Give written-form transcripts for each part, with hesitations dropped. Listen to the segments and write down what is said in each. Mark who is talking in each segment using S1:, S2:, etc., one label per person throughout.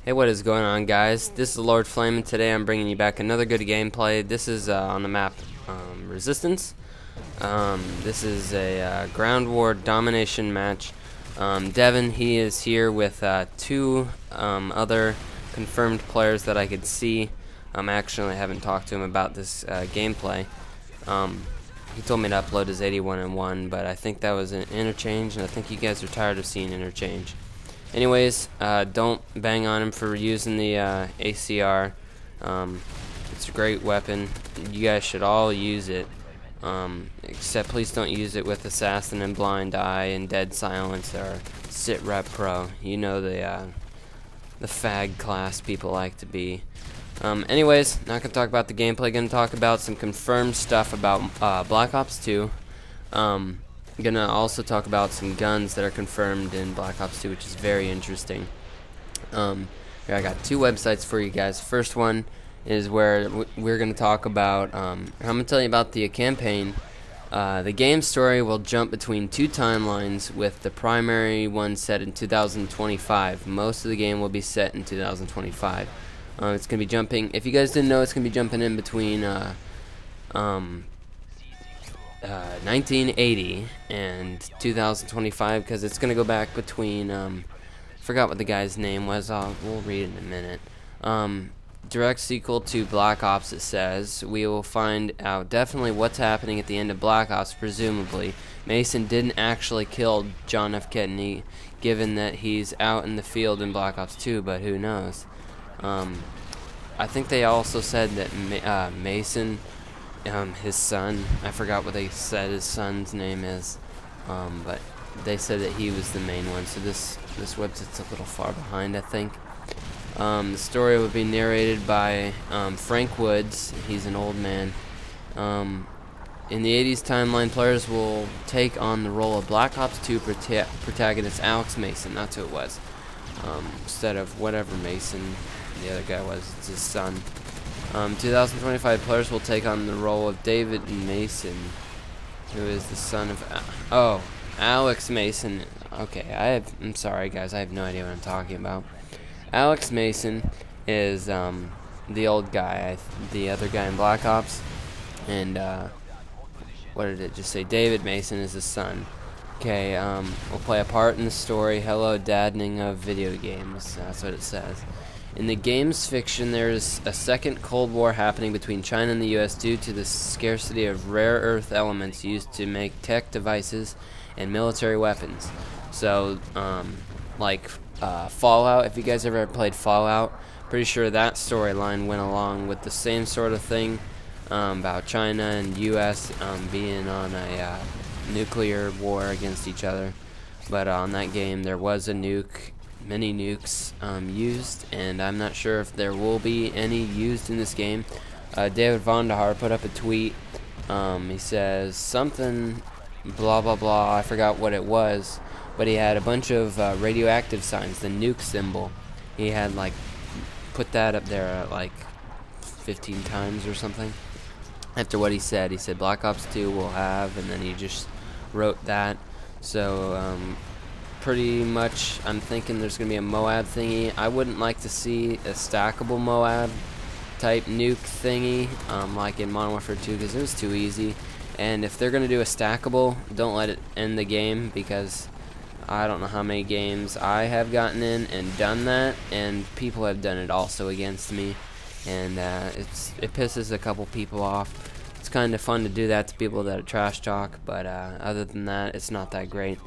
S1: Hey, what is going on, guys? This is Lord Flame, and today I'm bringing you back another good gameplay. This is on the map Resistance. This is a ground war domination match. Devin, he is here with two other confirmed players that I could see. Actually, I haven't talked to him about this gameplay. He told me to upload his 81-1, but I think that was an interchange, and I think you guys are tired of seeing interchange. Anyways, don't bang on him for using the ACR. It's a great weapon. You guys should all use it. Except please don't use it with Assassin and Blind Eye and Dead Silence or Sit Rep Pro. You know the fag class people like to be. Anyways, not gonna talk about the gameplay. Gonna talk about some confirmed stuff about Black Ops 2. Gonna also talk about some guns that are confirmed in Black Ops 2, which is very interesting. Here I got two websites for you guys. First one is where we're gonna talk about. I'm gonna tell you about the campaign. The game story will jump between two timelines, with the primary one set in 2025. Most of the game will be set in 2025. It's gonna be jumping. If you guys didn't know, it's gonna be jumping in between 1980 and 2025, because it's going to go back between, forgot what the guy's name was, we'll read it in a minute. Direct sequel to Black Ops, it says. We will find out definitely what's happening at the end of Black Ops, presumably. Mason didn't actually kill John F. Kennedy, given that he's out in the field in Black Ops 2, but who knows. I think they also said that Mason, his son, I forgot what they said his son's name is, but they said that he was the main one, so this website's a little far behind, I think. The story would be narrated by Frank Woods. He's an old man. In the 80s timeline, players will take on the role of Black Ops 2 protagonist Alex Mason. That's who it was. Instead of whatever Mason the other guy was, it's his son. 2025 players will take on the role of David Mason, who is the son of Alex Mason. Okay, I'm sorry guys, I have no idea what I'm talking about. Alex Mason is the old guy, the other guy in Black Ops, and what did it just say? David Mason is his son. Okay, will play a part in the story. Hello, daddening of video games. That's what it says. In the game's fiction, there is a second Cold War happening between China and the US due to the scarcity of rare earth elements used to make tech devices and military weapons. So, like Fallout, if you guys ever played Fallout, pretty sure that storyline went along with the same sort of thing about China and US being on a nuclear war against each other. But on that game, there was a nuke. Many nukes used, and I'm not sure if there will be any used in this game. David Vondahar put up a tweet. He says something blah blah blah, I forgot what it was, but he had a bunch of radioactive signs, the nuke symbol. He had like put that up there like 15 times or something. After what he said Black Ops 2 will have, and then he just wrote that. So pretty much I'm thinking there's gonna be a MOAB thingy. I wouldn't like to see a stackable MOAB type nuke thingy like in Modern Warfare 2, because it was too easy. And if they're gonna do a stackable, don't let it end the game, because I don't know how many games I have gotten in and done that, and people have done it also against me, and it pisses a couple people off. It's kind of fun to do that to people that are trash talk, but other than that, it's not that great.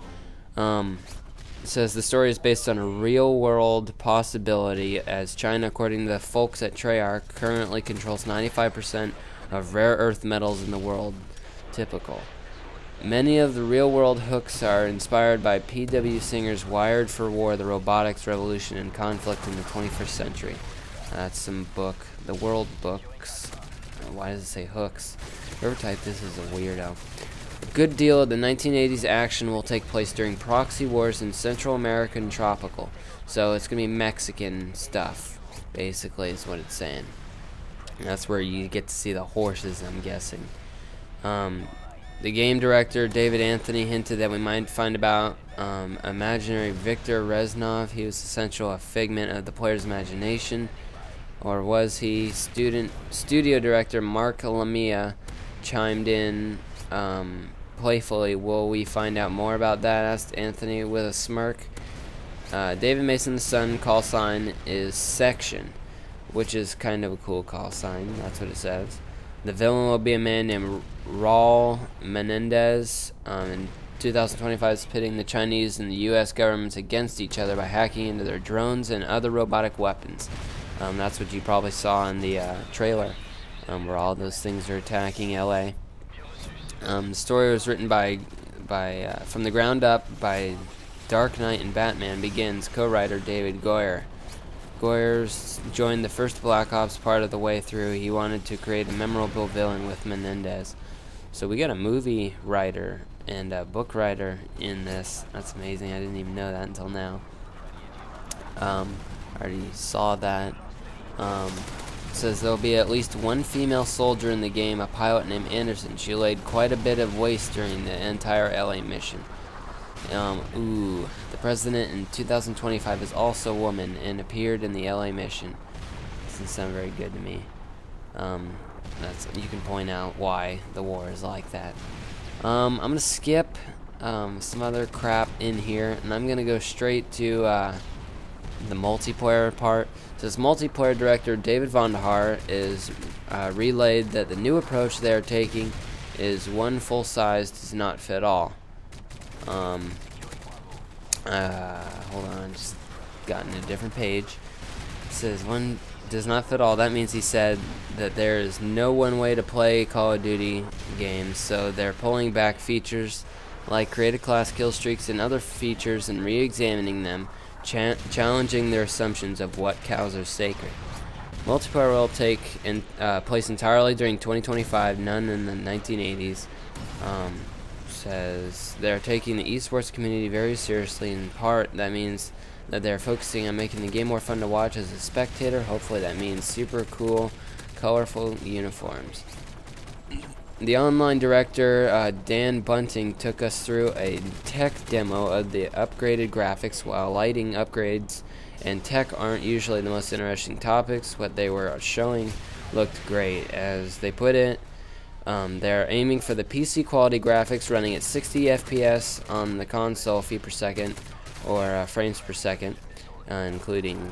S1: It says the story is based on a real-world possibility, as China, according to the folks at Treyarch, currently controls 95% of rare earth metals in the world. Typical. Many of the real-world hooks are inspired by P.W. Singer's Wired for War, the Robotics Revolution and Conflict in the 21st Century. That's some book. The World Books. Why does it say hooks? Whoever typed this is a weirdo. A good deal of the 1980s action will take place during proxy wars in Central America and tropical. So it's going to be Mexican stuff, basically, is what it's saying. And that's where you get to see the horses, I'm guessing. The game director, David Anthony, hinted that we might find imaginary Viktor Reznov. He was essentially a figment of the player's imagination. Or was he? Studio director Mark Lamia chimed in playfully. Will we find out more about that? Asked Anthony with a smirk. David Mason's son call sign is Section, which is kind of a cool call sign. That's what it says. The villain will be a man named Raul Menendez. In 2025 is pitting the Chinese and the U.S. governments against each other by hacking into their drones and other robotic weapons. That's what you probably saw in the trailer, where all those things are attacking L.A. The story was written by from the ground up by Dark Knight and Batman Begins co-writer David Goyer. Goyer's joined the first Black Ops part of the way through. He wanted to create a memorable villain with Menendez. So we got a movie writer and a book writer in this. That's amazing. I didn't even know that until now. I already saw that. It says there'll be at least one female soldier in the game, a pilot named Anderson. She laid quite a bit of waste during the entire LA mission. The president in 2025 is also a woman and appeared in the LA mission. Doesn't sound very good to me. You can point out why the war is like that. I'm gonna skip some other crap in here, and I'm gonna go straight to the multiplayer part. It says multiplayer director David Vonderhaar is relayed that the new approach they are taking is one full size does not fit all. Hold on, I just gotten a different page. It says one does not fit all. That means he said that there is no one way to play Call of Duty games, so they're pulling back features like creative class kill streaks and other features and re-examining them, challenging their assumptions of what cows are sacred. Multiplayer will take place entirely during 2025, none in the 1980s. Says they're taking the esports community very seriously. In part, that means that they're focusing on making the game more fun to watch as a spectator. Hopefully that means super cool, colorful uniforms. The online director, Dan Bunting, took us through a tech demo of the upgraded graphics. While lighting upgrades and tech aren't usually the most interesting topics, what they were showing looked great. As they put it, they're aiming for the PC quality graphics running at 60 FPS on the console feet per second, or frames per second, including,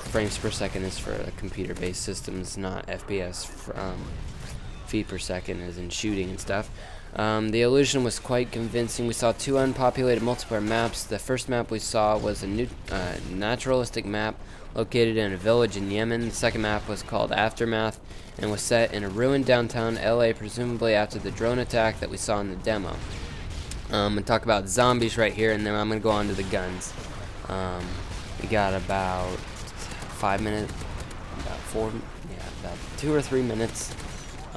S1: frames per second is for computer-based systems, not FPS. Feet per second as in shooting and stuff. The illusion was quite convincing. We saw two unpopulated multiplayer maps. The first map we saw was a new naturalistic map located in a village in Yemen. The second map was called Aftermath and was set in a ruined downtown LA, presumably after the drone attack that we saw in the demo. I'm going to talk about zombies right here, and then I'm going to go on to the guns. We got about 5 minutes, about 2 or 3 minutes.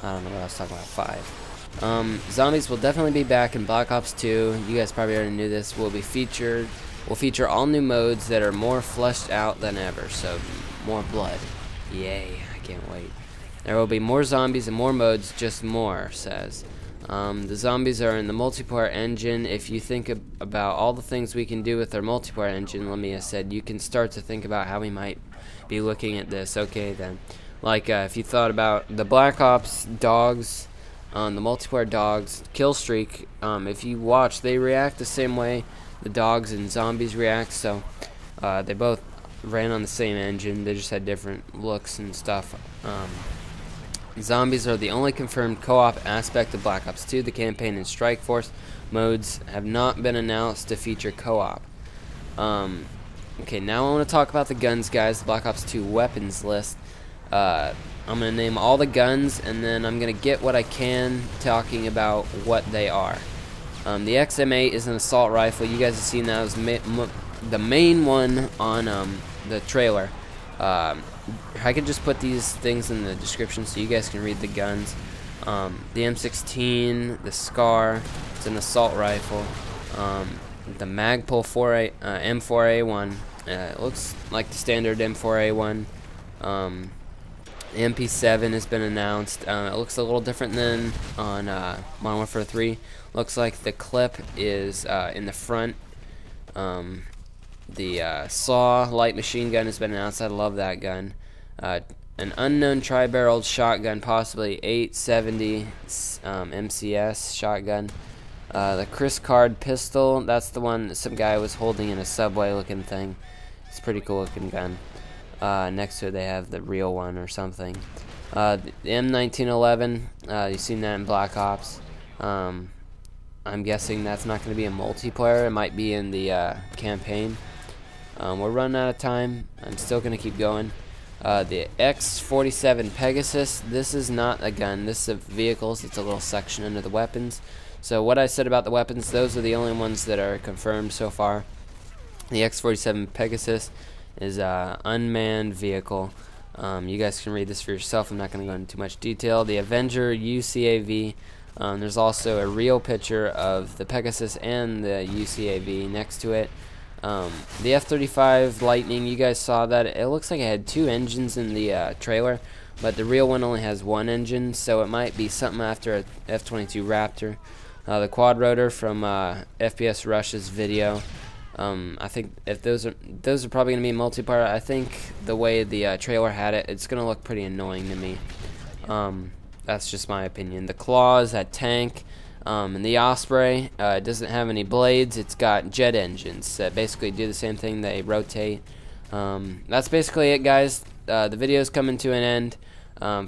S1: I don't know what I was talking about, 5. Zombies will definitely be back in Black Ops 2. You guys probably already knew this. Will feature all new modes that are more fleshed out than ever. So, more blood. Yay, I can't wait. There will be more zombies and more modes, just more, says. The zombies are in the multiplayer engine. If you think about all the things we can do with our multiplayer engine, Lamia said, you can start to think about how we might be looking at this. Okay, then. Like, if you thought about the Black Ops dogs, the multiplayer dogs, kill streak, if you watch, they react the same way the dogs and zombies react, so they both ran on the same engine, they just had different looks and stuff. Zombies are the only confirmed co-op aspect of Black Ops 2. The campaign and Strike Force modes have not been announced to feature co-op. Okay, now I want to talk about the guns, guys, the Black Ops 2 weapons list. I'm going to name all the guns, and then I'm going to get what I can talking about what they are. The XM8 is an assault rifle. You guys have seen that as the main one on the trailer. I could just put these things in the description so you guys can read the guns. The M16, the SCAR, it's an assault rifle. The Magpul M4A1, it looks like the standard M4A1. The MP7 has been announced. It looks a little different than on Modern Warfare 3. Looks like the clip is in the front The Saw light machine gun has been announced. I love that gun. An unknown tri-barreled shotgun, possibly 870 MCS shotgun. The Chris Card pistol, that's the one that some guy was holding in a Subway looking thing. It's a pretty cool looking gun. Next to it they have the real one or something. The M1911, you've seen that in Black Ops. I'm guessing that's not going to be a multiplayer. It might be in the campaign. We're running out of time. I'm still going to keep going. The X-47 Pegasus, this is not a gun. This is vehicles. It's a little section under the weapons. So what I said about the weapons, those are the only ones that are confirmed so far. The X-47 Pegasus is an unmanned vehicle. You guys can read this for yourself. I'm not going to go into too much detail. The Avenger UCAV. There's also a real picture of the Pegasus and the UCAV next to it. The F-35 Lightning, you guys saw that. It looks like it had 2 engines in the trailer, but the real one only has 1 engine, so it might be something after a F-22 Raptor. The quad rotor from FPS Rush's video. I think if those are probably going to be multiplayer. I think the way the trailer had it, it's going to look pretty annoying to me. That's just my opinion. The Claws, that tank, and the Osprey, it doesn't have any blades. It's got jet engines that basically do the same thing. They rotate. That's basically it, guys. The video's coming to an end.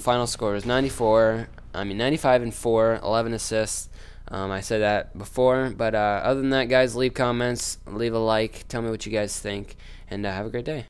S1: Final score is 95 and 4, 11 assists. I said that before, but other than that, guys, leave comments, leave a like, tell me what you guys think, and have a great day.